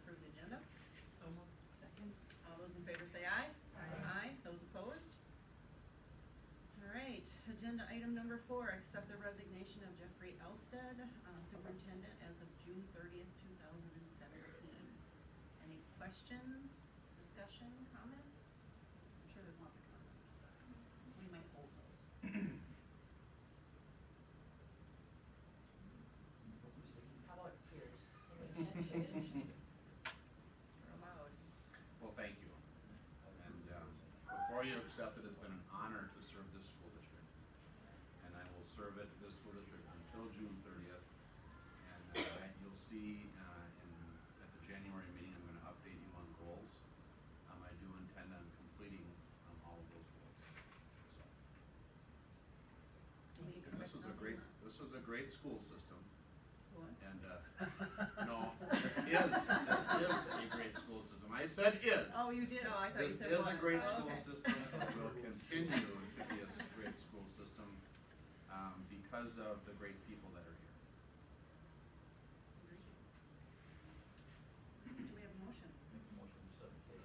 approve the agenda? So moved. Second. All those in favor say aye. Aye. Those opposed? All right, agenda item number 4, accept the resignation of Jeffrey Elstead, superintendent as of June 30th, 2017. Any questions, discussion, comments? I'm sure there's lots of comments. We might hold those. How about tears? Can we shed tears? We're allowed. Well, thank you. And before you accept it, it's been an honor to serve this school district. And I will serve it, this school district, until June 30th. And you'll see at the January meeting, I'm going to update you on goals. I do intend on completing all of those goals. So. We And this expect was a nothing great, less. this was a great school system. What? And no, this is a great school system. I said is. Oh, you did? Oh, I thought you This said is was. a great Oh, school okay. system. It will continue to be a great school system because of the great people that are here. Do we have a motion? Make a motion to set the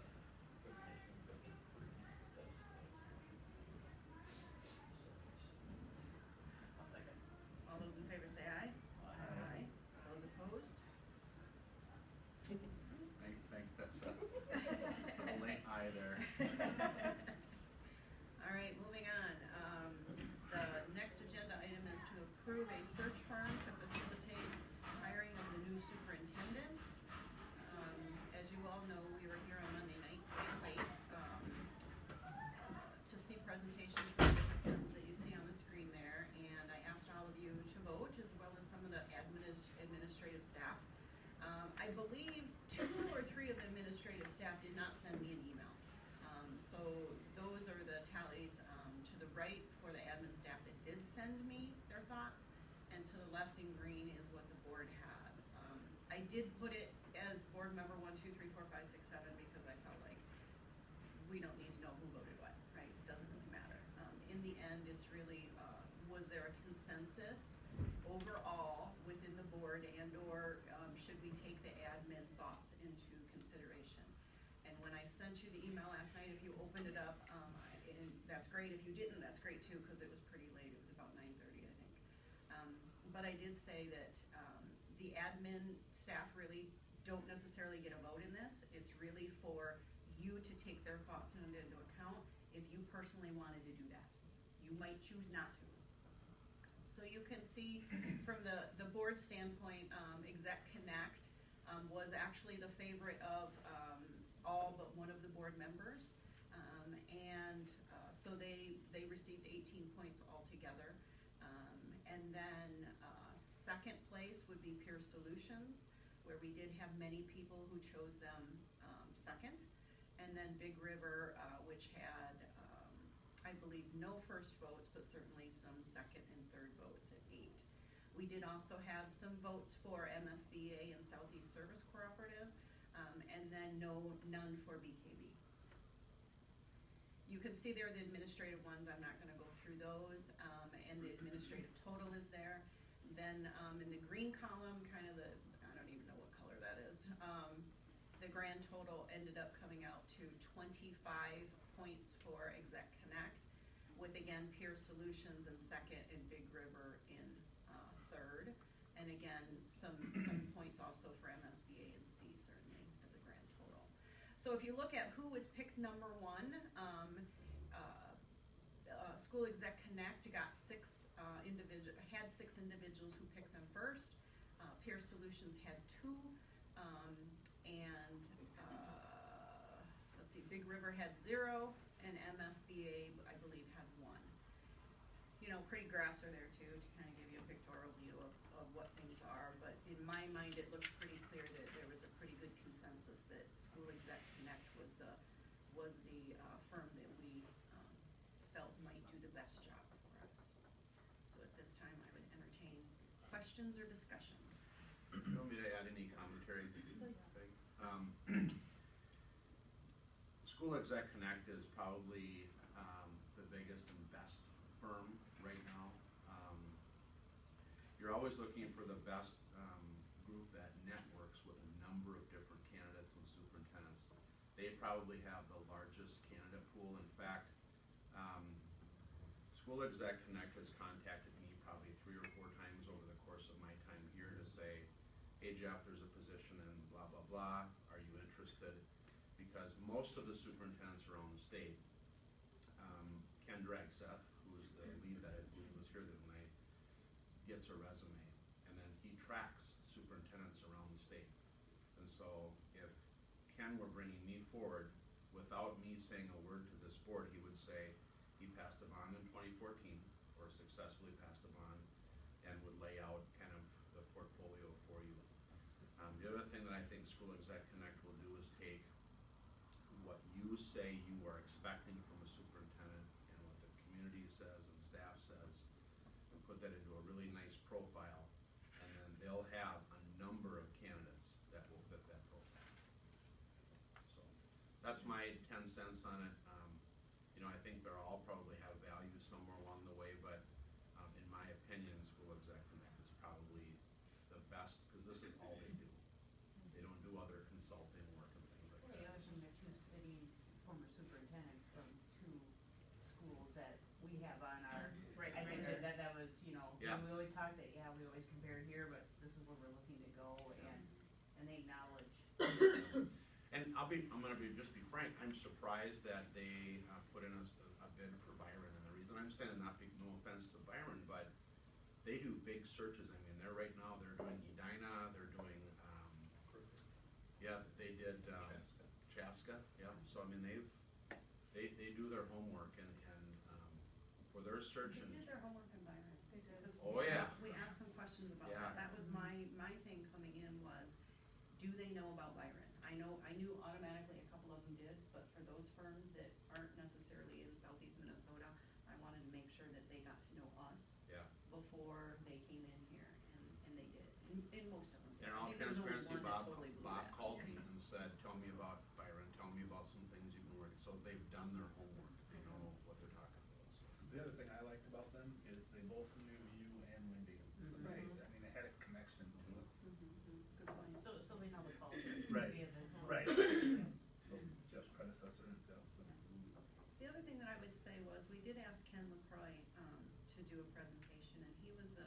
resignation of Jeffrey as I'll second. All those in favor say aye. Aye. Those opposed? Thanks, Tessa. A late eye there. All right, moving on. The next agenda item is to approve a search firm to facilitate hiring of the new superintendent. As you all know, we were here on Monday night, quite late, to see presentations from the different firms that you see on the screen there. And I asked all of you to vote, as well as some of the administrative staff. I believe 2 or 3 of the administrative staff did not send me an email. So those are the tallies to the right for the admin staff that did send me their thoughts, and to the left in green is what the board had. I did put it as board member 1, 2, 3, 4, 5, 6, 7 because I felt like we don't need to know who voted what, right? It doesn't really matter. In the end, it's really, was there a consensus overall within the board, and or should we take the admin thoughts into consideration? And when I sent you the email last night, if you opened it up, and that's great. If you didn't, that's great too, because it was pretty late. It was about 9:30, I think. But I did say that the admin staff really don't necessarily get a vote in this. It's really for you to take their thoughts into account if you personally wanted to do that. You might choose not to. So you can see from the board standpoint, Exec Connect was actually the favorite of all but one of the board members. So they received 18 points altogether. And then second place would be Peer Solutions, where we did have many people who chose them second. And then Big River, which had, I believe, no first votes, but certainly some second and third votes at 8. We did also have some votes for MSBA and Southeast Service Cooperative, and then none for BKB. You can see there the administrative ones. I'm not going to go through those, and the administrative total is there. Then in the green column, kind of I don't even know what color that is, the grand total ended up coming out to 25 points for Exec Connect, with again Peer Solutions in second and Big River in third. And again, some points also for MSBA and C, certainly, as a grand total. So if you look at who was picked number 1, School Exec Connect got 6 individuals who picked them first. Peer Solutions had 2, and let's see, Big River had 0, and MSBA, I believe, had 1. You know, pretty graphs are there too to kind of give you a pictorial view of what things are, but in my mind it looks pretty clear that there was a pretty good consensus that School Exec Connect was the firm that we felt might do the best job for us. So at this time I would entertain questions or discussion. Do you want me to add any commentary? Please. School Exec Connect is probably the biggest and best firm right now. You're always looking for the best group that networks with a number of different candidates. candidates and superintendents. They probably have the largest candidate pool. In fact, School Exec Connect has contacted me probably 3 or 4 times over the course of my time here to say, hey Jeff, there's a position in blah, blah, blah, are you interested? Because most of the superintendents around the state, Ken Dragseth, who's the lead that I believe was here the other night, gets a resume, and then he tracks superintendents around the state. And so if Ken were bringing me forward, without me saying a word to this board, he would say he passed a bond in 2014, or successfully passed a bond, and would lay out kind of the portfolio for you. The other thing that I think School Exec Connect will do is take what you say you are expecting from a superintendent and what the community says and staff says, and put that into a really nice profile, and then they'll have a number of candidates that will fit that profile. So that's my 10 cents on it. You know, I think they'll all probably have value somewhere along the way, but in my opinion, School Exec Connect is probably the best, because this is all they do. They don't do other consulting work and things like Well, that. the other thing, the 2 city former superintendents from 2 schools that we have on our, Right, I right. mentioned that was, you know, Yeah. we always talk that, yeah, we always compare here, but this is where we're looking to go, and they acknowledge. And I'm gonna just be frank, I'm surprised that they put in a bid for Byron, and the reason I'm saying, no offense to Byron, but they do big searches. I mean, they're doing Edina, they're doing, yeah, they did, Chaska, yeah, so I mean, they do their homework, and for their search They and. did their homework in Byron. They did. Oh, yeah. We asked some questions about Yeah. that. That was my thing coming in was, do they know about Byron? I knew automatically a couple of them did, but for those firms that aren't necessarily in southeast Minnesota, I wanted to make sure that they got to know us Yeah. before they came in here, and they did. And most of them did. In all Maybe there was only transparency, one that Bob totally blew Bob that. called me and said, tell me about Byron, tell me about some things you've been working, so they've done their homework, they know what they're talking about, so. The other thing I liked about them is they both knew you and Wendy. So Mhm. they, I mean, they had a connection to us. Good point. So they know the culture. Right, via the- right. So Jeff's predecessor, Jeff. The other thing that I would say was, we did ask Ken LaCroix to do a presentation, and he was the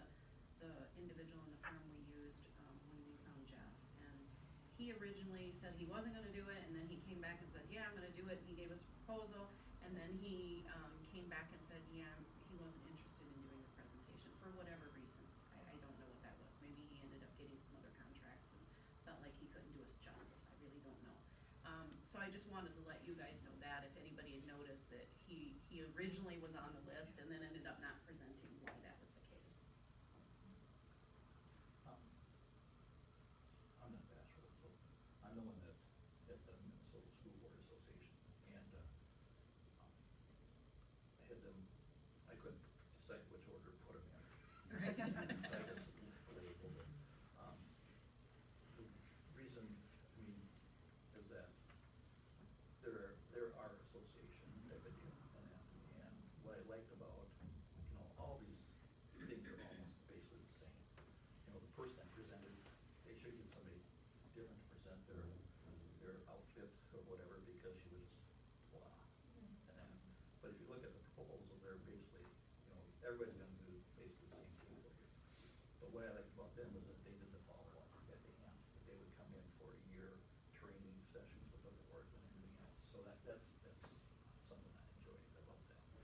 individual in the firm we used when we found Jeff. And he originally said he wasn't gonna do it, and then he came back and said, yeah, I'm gonna do it, and he gave us a proposal, and then he came back and said, yeah, he wasn't interested in doing the presentation, for whatever reason. I don't know what that was. Maybe he ended up getting some other contracts and felt like he couldn't do us justice. I really don't know. So I just wanted to let you guys know that, if anybody had noticed that he originally was on the list and then ended up not presenting, why that was the case. I'm not Bachelor, so I'm the one that's at the Minnesota School Board Association, and, I had them, I couldn't decide which order to put them in. So I guess political, but, the reason, I mean, is that there are association type of deal in that, and what I liked about, you know, all these things are almost basically the same. You know, the person that presented, they should get somebody different to present their outfit or whatever, because she was just, blah. And then, but if you look at the proposal, they're basically, you know, everybody's gonna do basically the same thing for you. But what I liked about them was that they did the follow-up at the end. They would come in for a year training sessions with other boards and everything else. So that's something I enjoyed about that. The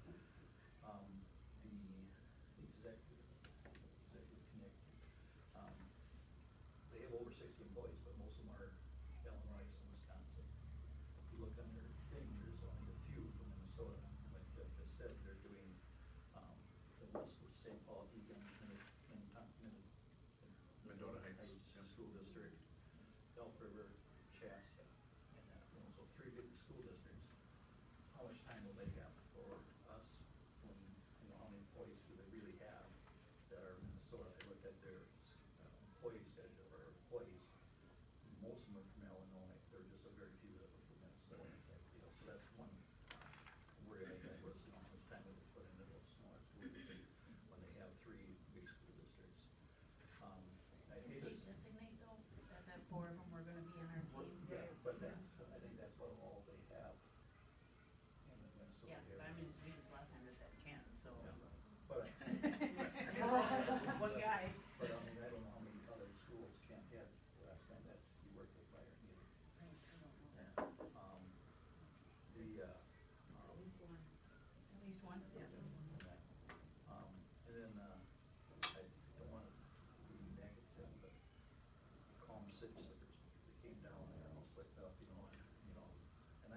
executive connect, they have over 60 employees, but most of them are Illinois and Wisconsin. If you look on their thing, there's only a few from Minnesota. Like Jeff just said, they're doing, the list with St. Paul, Egan, Mendota Heights, yep. School District, Elk River, Chaska, and that, you know, so 3 big school districts. How much time will they have for us when, you know, how many employees do they really have that are Minnesota? I looked at their employee schedule, or employees, most of them are from Illinois, there are just a very few that are from Minnesota, type deal. So that's one worry I had was, you know, how much time will they put into those smaller school districts when they have 3 big school districts. I hate Did this. they designate though, that 4 of them were gonna be on our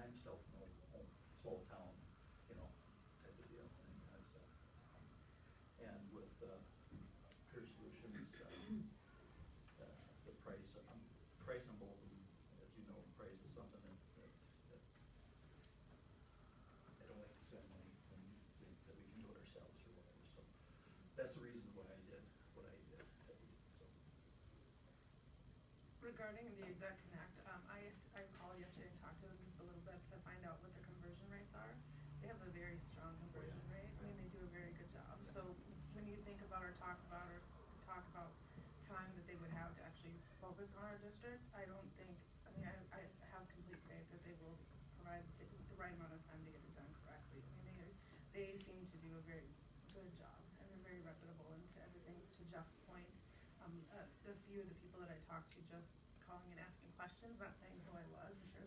I'm still from a small town, you know, type of deal, and that's, and with, Career Solutions, the price on both of them, as you know, price is something that I don't like to spend money when we think that we can do it ourselves or whatever, so that's the reason why I did what I did, so. Regarding the Exec Connect, I called yesterday and talked to them just a little bit to find out what the conversion rates are. They have a very strong conversion rate. I mean, they do a very good job. So when you think about or talk about time that they would have to actually focus on our district, I don't think, I mean, I have complete faith that they will provide the right amount of time to get it done correctly. I mean, they seem to do a very good job, and they're very reputable into everything. To Jeff's point, the few of the people that I talked to just calling and asking questions, not saying who I was, I'm sure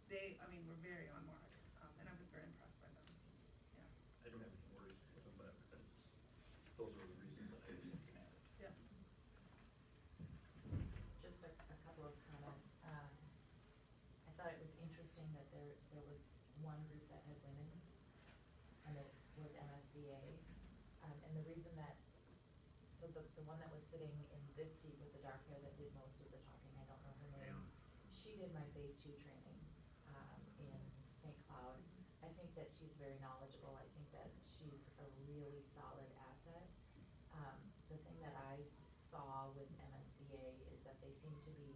they, I mean, were very on mark, and I was very impressed by them, yeah. I don't have any worries with them, but that's, those are the reasons that I was looking at it. Yeah. Just a couple of comments. I thought it was interesting that there was one group that had women, and it was MSBA. And the reason that, so the one that was sitting in this seat with the dark hair that did most of the talking, I don't know her name. She did my phase 2 training, in St. Cloud. I think that she's very knowledgeable. I think that she's a really solid asset. The thing that I saw with MSBA is that they seem to be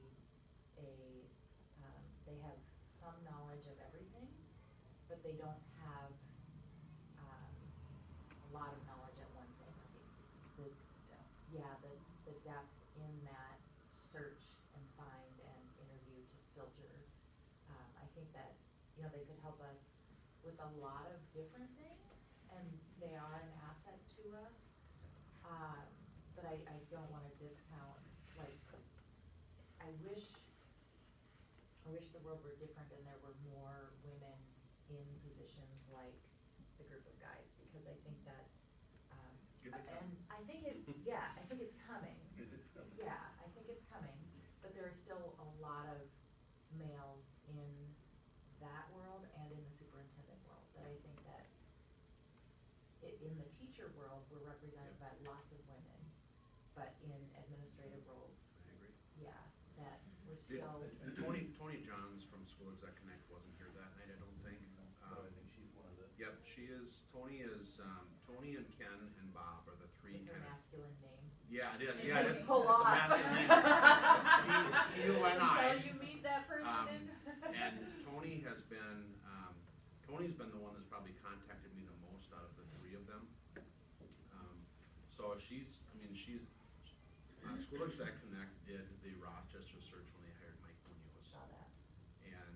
they have some knowledge of everything, but they don't have a lot of knowledge at one thing. The depth in that search and find and interview to filter. I think that, you know, they could help us with a lot of different things, and they are an asset to us. But I don't want to discount, like, I wish the world were different and there were more women in positions like the group of guys, because I think that, and I think I think it's coming. It's coming. Yeah, I think it's coming, but there are still a lot of males in that world and in the superintendent world, that I think that in the teacher world, we're represented by lots of women, but in administrative roles, I agree. yeah, that we're Yeah, still. and Tony Johns from School Exec Connect wasn't here that night, I don't think. But I think she's one of the. Yep, Tony and Ken and Bob are the three With her kind of. masculine name. Yeah, it is, She yeah, it can is. pull It's a off. masculine name. It's T-U-N-I. Until you meet that person. And Tony's been the one that's probably contacted me the most out of the three of them. So School Exec Connect did the Rochester search when they hired Mike Munoz. Saw that. And,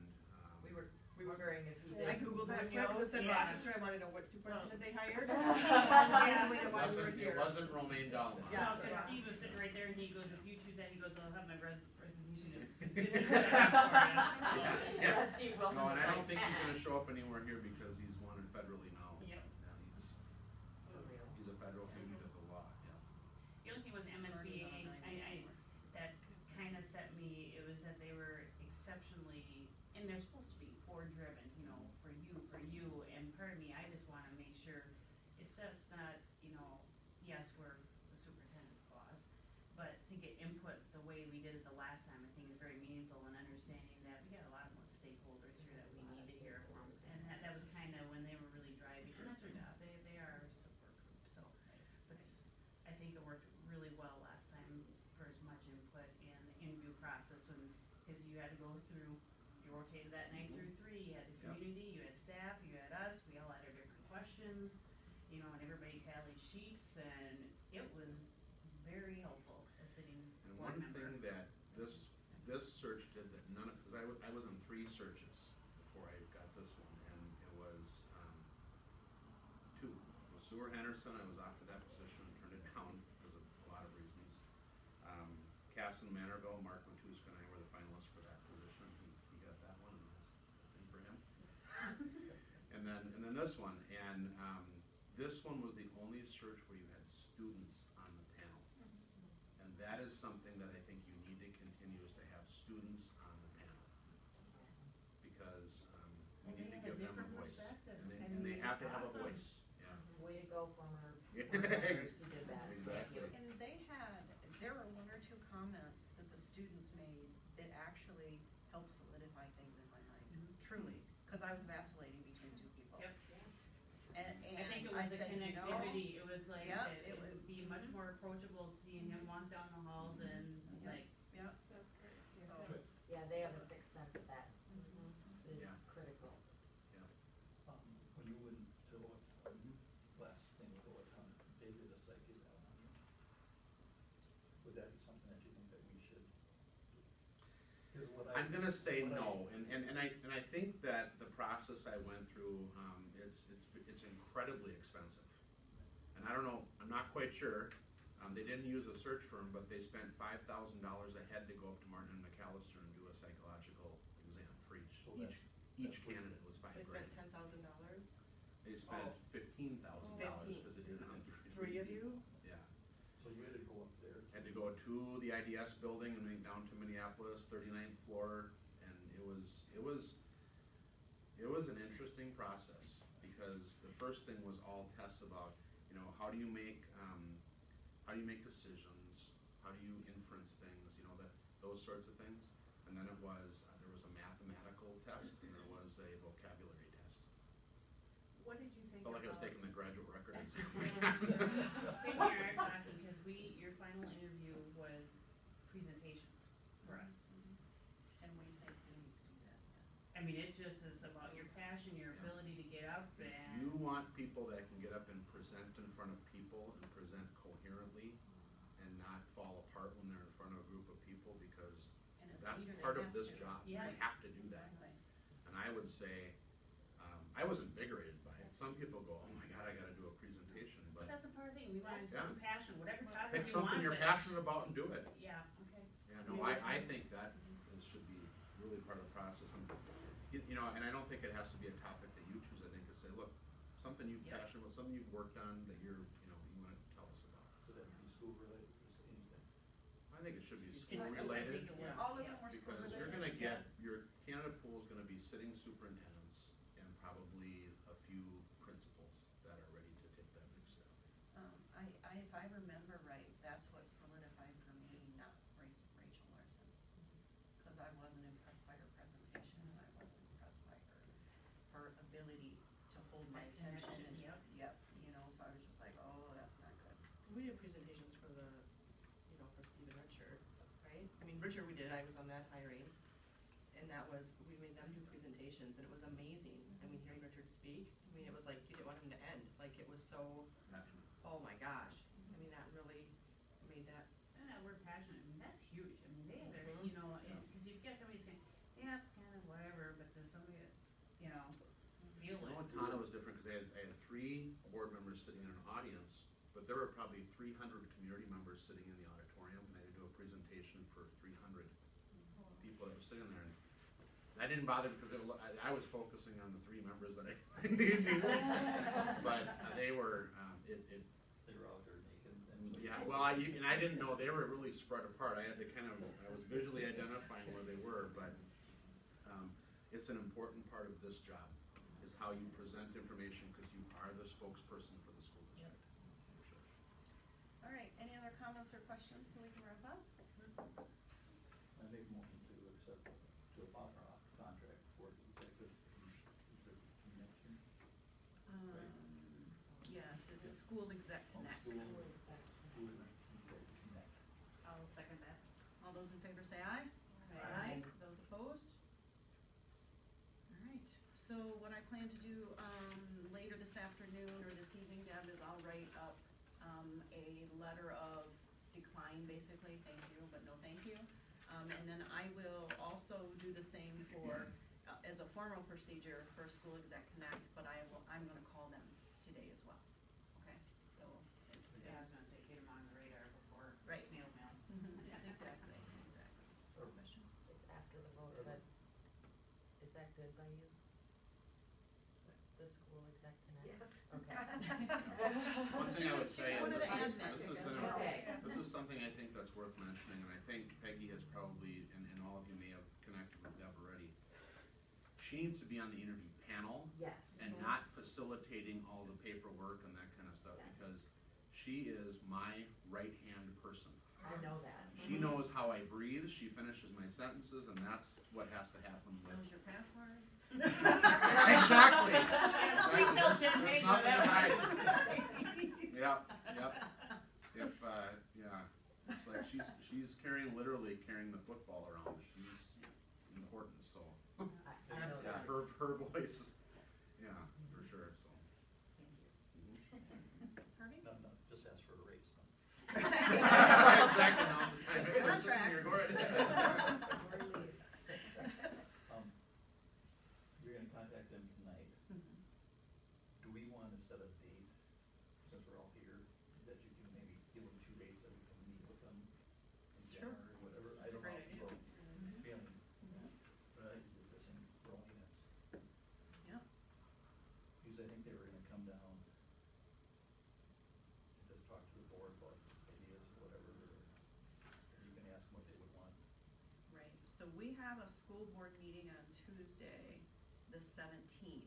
We were wondering if he did. I Googled that quick, it said Yeah. Rochester, I wanna know what superintendent they hired. Yeah. it wasn't Romaine Dahlma. Yeah. No, cause Yeah. Steve was sitting right there and he goes, if you choose that, he goes, I'll have my resignation. Yeah. Yeah, Steve Wilson No, and I was don't like, think he's "Ah." gonna show up anywhere here because he's wanted federally now. Yep. Yeah, For real. he's a federal fugitive of the law, yeah. The only thing with MSBA, that kind of set me, it was that they were exceptionally, and they're supposed to be core driven, you know, for you, and part of me, I just wanna make sure, it's just not, you know, yes, we're the superintendent's boss, but to get input the way we did it the last time, I think is very meaningful, and understanding that we got a lot of stakeholders here that we need to hear from, and that was kind of when they were really driving, and that's their job, they are a support group, so, but I think it worked really well last time for as much input in the interview process, and, cause you had to go through, you rotated that night through 3, you had the Yep. community, you had staff, you had us, we all had our different questions, you know, and everybody tallied sheets, and it was very helpful as sitting And board one member. thing that this search did that none of, cause I was on 3 searches before I got this one, and it was, 2. It was Sewer Henderson, I was offered that position and turned it down because of a lot of reasons. Casson Manorville, Mark Matuska and I were the finalists for that position, he got that one, and that's good for him. And then this one, and, this one was the only search where you had students on the panel. And that is something that I think you need to continue, is to have students on the panel. Because have to have a awesome. voice. Yeah. Way to go, former Yeah. members who did that. Thank Exactly. you. And there were one or two comments that the students made that actually helped solidify things in my mind, truly, because I was vacillating between two people. Yep. And I think it I was the said, you know, connectivity, it was like, Yep, that it it would be much more approachable seeing him walk down the halls and it's Yep. like, Yep, That's great. so, Good. Yeah, they have a sixth sense that is Yeah. critical. When you went to last thing with Owatonna, they did a psych eval on you. Would that be something that you think that we should? Here's what I'm gonna say what no, and I think that the process I went through, it's incredibly expensive. And I don't know, I'm not quite sure, they didn't use a search firm, but they spent $5,000 a head to go up to Martin and McAllister and do a psychological exam for So each that's what- candidate was $5,000. They spent $10,000? They spent Oh. $15,000 because they did it on Three of you? Yeah. So you had to go up there. Had to go to the IDS building and then down to Minneapolis, 39th floor, and it was an interesting process, because the first thing was all tests about, you know, how do you make decisions, how do you inference things, you know, those sorts of things. And then there was a mathematical test and there was a vocabulary test. what did you think Felt like I was about- taking the graduate record Here exam. we are talking, because your final interview was presentations for us. and we think we need to do that, yeah. I mean, it just is about your passion, your Yeah. ability to get up and. You want people that can get up and present in front of people and present coherently and not fall apart when they're in front of a group of people, because And as a that's leader, they part of have this to. job. Yeah. You have to do that. Exactly. And I would say, I was invigorated by it. Some people go, oh my God, I gotta do a presentation, But but that's a part of the thing, we want Yeah. some passion, whatever topic pick you want. something you're but- passionate about and do it. Yeah, okay. Yeah, no, I think that it should be really part of the process. And, you know, and I don't think it has to be a topic that you choose. I think to say, look, something you're Yep. passionate about, something you've worked on that you wanna tell us about. So that would be school related, anything. I think it should be It's- school I think related, it was, All of yeah. them were school because related. you're gonna Yeah. get, your candidate pool is gonna be sitting superintendents and probably a few principals that are ready to take that next step. If I remember right, that's what solidified for me, not Rachel Larson. Because I wasn't impressed by her presentation, and I wasn't impressed by her ability to hold my That attention connection, and, yep. yep, you know, so I was just like, oh, that's not good. We did presentations for for Stephen Richard, right? I mean, Richard, we did, I was on that hiring, and we made them do presentations, and it was amazing. I mean, hearing Richard speak, I mean, it was like, you didn't want him to end, like, it was so, oh my gosh. I mean, that really made that, And that word passion, I mean, that's huge, I mean, they have their, Mhm. you know, because you've got somebody saying, yeah, kind of whatever, but then somebody, you know, feel You it. know, Tana was different because I had 3 board members sitting in an audience, but there were probably 300 community members sitting in the auditorium, and I had to do a presentation for 300 people that were sitting there. And I didn't bother because I was focusing on the 3 members that I knew, but they were, They were out there naked and. yeah, well, and I didn't know, they were really spread apart. I had to I was visually identifying where they were, but it's an important part of this job, is how you present information, because you are the spokesperson for the school district. For sure. All right, any other comments or questions so we can wrap up? I make a motion to accept, to offer a contract for executive connection. Yes, it's School Exec Connect. School School exec. exec connect. I'll second that. All those in favor say aye. Aye. Those opposed? All right, so what I plan to do, later this afternoon or this evening, Deb, is I'll write up, a letter of decline, basically, thank you, but no thank you. And then I will also do the same for, as a formal procedure for School Exec Connect, but I'm gonna call them today as well, okay? So, Yeah, I was gonna say, get them on the radar before Right. snail mail. yeah, exactly. Or- Question? It's after the vote, but is that good by you? The school exec connect? Yes. Okay. One thing I would say One is of the admin. Okay. this is something I think that's worth mentioning, and I think Peggy has probably, and all of you may have connected with Deb already. She needs to be on the interview panel Yes. and not facilitate facilitating all the paperwork and that kind of stuff, Yes. because she is my right-hand person. I know that. She knows how I breathe, she finishes my sentences, and that's what has to happen with. Knows your password? Exactly. Please don't There's pay for nothing to that. hide. Yep, yep. If, yeah, it's like she's literally carrying the football around. She's important, so. I know Yeah, that. her voice is, yeah, for sure, so. Thank you. Harvey? No, no, just ask for a raise, no. Exactly, now the time. Contracts. You're going. You're gonna contact them tonight. Mhm. Do we want to set a date, since we're all here, that you can maybe give them 2 dates that we can meet with them in Sure. January, whatever? I That's a don't know, great idea. so, Mhm. feeling, Mhm. but I think this thing growing, it's, Yep. because I think they were gonna come down and just talk to the board about ideas or whatever, or you can ask them what they would want. Right, so we have a school board meeting on Tuesday, the 17th.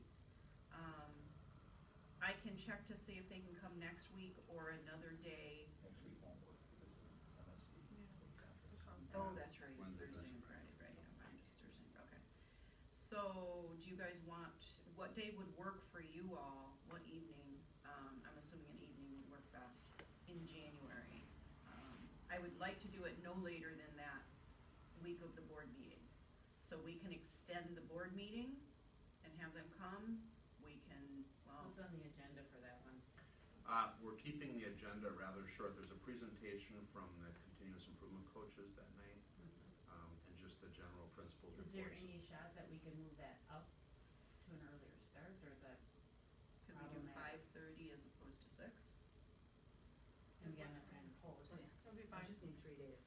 I can check to see if they can come next week or another day. Next week won't work because of MSC conference. Oh, that's right, it's Wednesday, Thursday and Thursday. Friday, right, yeah, mine is Thursday, okay. So, do you guys want, what day would work for you all, what evening? I'm assuming an evening would work best in January. I would like to do it no later than that week of the board meeting. So we can extend the board meeting and have them come, we can, well, What's on the agenda for that one? We're keeping the agenda rather short. There's a presentation from the continuous improvement coaches that night, and just the general principles Is reports. there any shot that we can move that up to an earlier start, or is that could we do problematic? 5:30 as opposed to 6? And again, that kind of post. It'll be I fine. just need 3 days.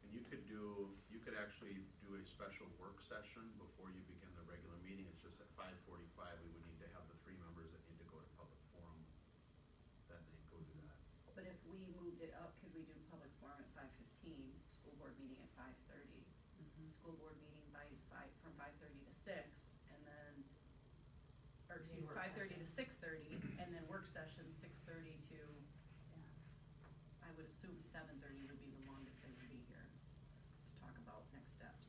And you could actually do a special work session before you begin the regular meeting. It's just at 5:45, we would need to have the 3 members that need to go to public forum that night go do that. But if we moved it up, could we do public forum at 5:15, school board meeting at 5:30? School board meeting from 5:30 to 6, and then, or You excuse mean me, work 5:30 to session. 6:30, and then work session 6:30 to, Yeah. I would assume 7:30 would be the longest they would be here to talk about next steps.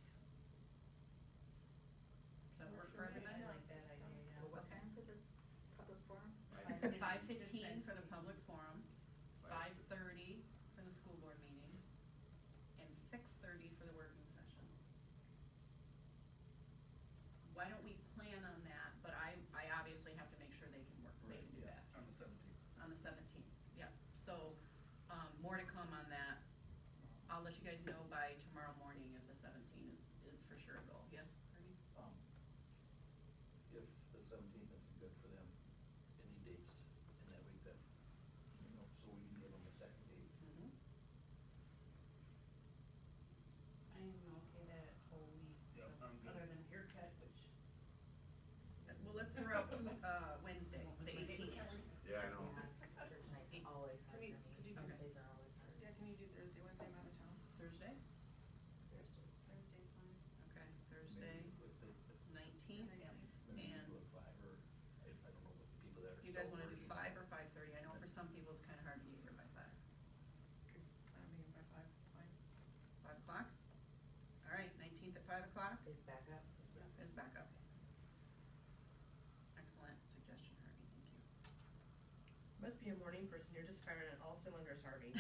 Does that work for I everybody? like that idea, yeah. So what time for the public forum? 5:15 for the public forum, 5:30 for the school board meeting, and 6:30 for the working session. Why don't we plan on that, but I obviously have to make sure they can work, they can do Right, that. On the 17th. On the 17th, yep. So, more to come on that. I'll let you guys know by tomorrow morning if the 17th is for sure a go. Yes, Ernie? If the 17th isn't good for them, any dates in that week that, so we can give them a second date. Mm-hmm. I am okay that whole week, Yep, so, I'm good. other than haircut, which. Well, let's throw out Wednesday, the 18th. Yeah, I know. Yeah, church night's always hard for me. Could you do- Wednesdays are always hard. Yeah, can you do Thursday, Wednesday, I'm out of town. Thursday? Thursdays. Thursday's fine. Okay, Thursday, Maybe with the, 19th. maybe And- do it 5 or, I don't know, with the people that are You guys still wanna do working. 5 or 5:30? I know for some people it's kinda hard to get here by 5. I'm meeting by 5, it's fine. 5 o'clock? All right, 19th at 5 o'clock Is back up. is back up. Excellent suggestion, Harvey, thank you. Must be a morning person, you're just firing on all cylinders, Harvey.